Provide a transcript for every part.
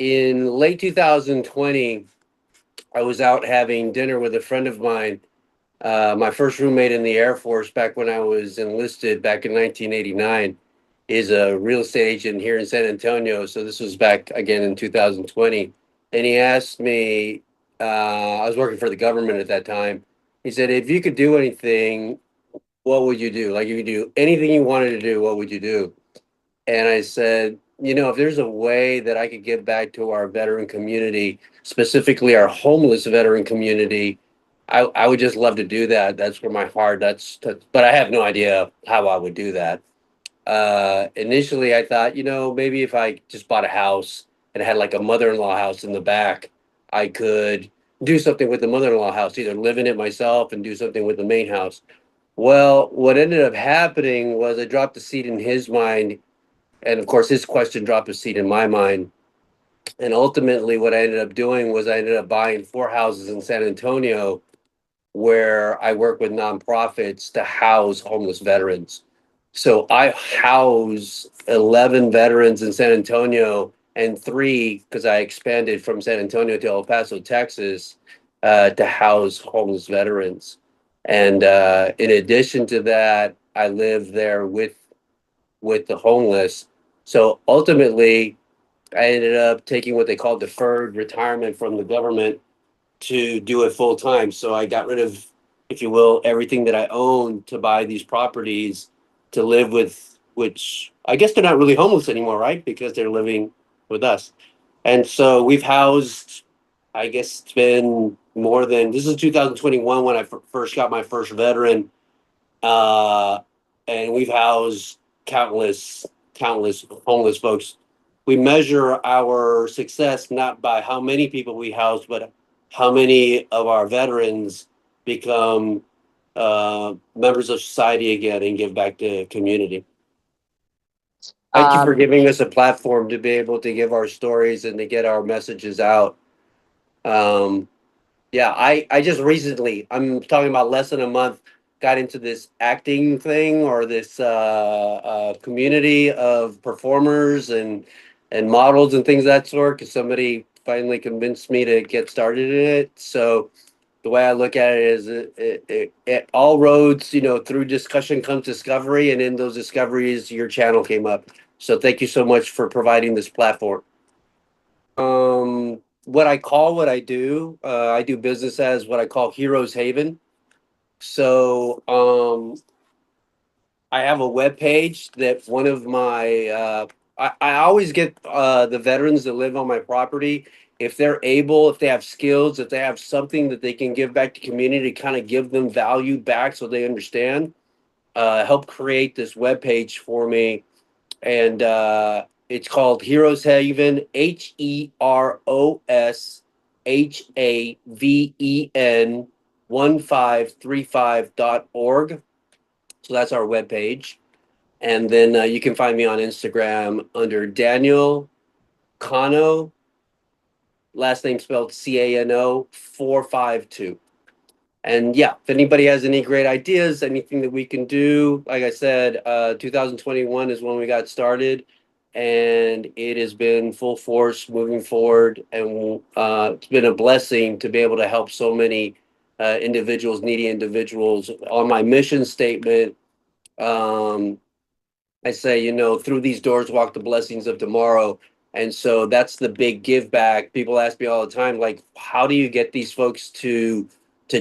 in late 2020, I was out having dinner with a friend of mine, my first roommate in the Air Force back when I was enlisted back in 1989 is a real estate agent here in San Antonio. So this was back again in 2020. And he asked me, I was working for the government at that time. He said, if you could do anything, what would you do? Like, if you do anything you wanted to do, what would you do? And I said, if there's a way that I could give back to our veteran community, specifically our homeless veteran community, I would just love to do that. That's where my heart, but I have no idea how I would do that. Initially, I thought, maybe if I just bought a house and had like a mother-in-law house in the back, I could do something with the mother-in-law house, either live in it myself and do something with the main house. Well, what ended up happening was I dropped the seed in his mind, and of course, his question dropped a seed in my mind. And ultimately, what I ended up doing was I ended up buying 4 houses in San Antonio where I work with nonprofits to house homeless veterans. So I house 11 veterans in San Antonio and 3, because I expanded from San Antonio to El Paso, Texas, to house homeless veterans. And in addition to that, I live there with the homeless. So ultimately, I ended up taking what they call deferred retirement from the government to do it full time. So I got rid of, if you will, everything that I own to buy these properties to live with, which I guess they're not really homeless anymore, right? Because they're living with us. And so we've housed, I guess it's been more than, this is 2021 when I first got my first veteran. Uh, and we've housed countless homeless folks. We measure our success not by how many people we house, but how many of our veterans become members of society again and give back to community. Thank you for Um, giving us a platform to be able to give our stories and to get our messages out. Um, yeah, I just recently, I'm talking about less than a month, got into this acting thing, or this community of performers and models and things of that sort, because somebody finally convinced me to get started in it. So the way I look at it is all roads, through discussion comes discovery, and in those discoveries, your channel came up. So thank you so much for providing this platform. What I call what I do business as what I call Heroes Haven. So I have a web page that one of my I always get the veterans that live on my property, if they're able, if they have skills, if they have something that they can give back to community, kind of give them value back so they understand, help create this web page for me. And it's called Heroes Haven, HeroesHaven 1535.org. So that's our webpage. And then you can find me on Instagram under Daniel Cano, last name spelled Cano 452. And yeah, if anybody has any great ideas, anything that we can do, like I said, 2021 is when we got started, and it has been full force moving forward. And it's been a blessing to be able to help so many individuals, needy individuals. On my mission statement, um, I say, through these doors walk the blessings of tomorrow. And so that's the big give back. People ask me all the time, like, how do you get these folks to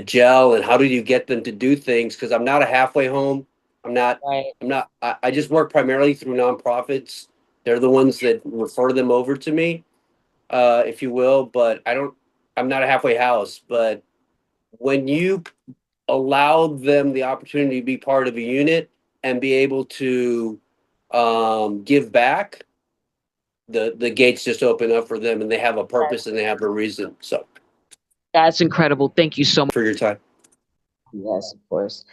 gel, and how do you get them to do things? Because I'm not a halfway home. I'm not, right. I just work primarily through nonprofits. They're the ones that refer them over to me, if you will. But I'm not a halfway house. But when you allow them the opportunity to be part of a unit and be able to give back, the gates just open up for them, and they have a purpose and they have a reason. So That's incredible. Thank you so much for your time. Yes, of course.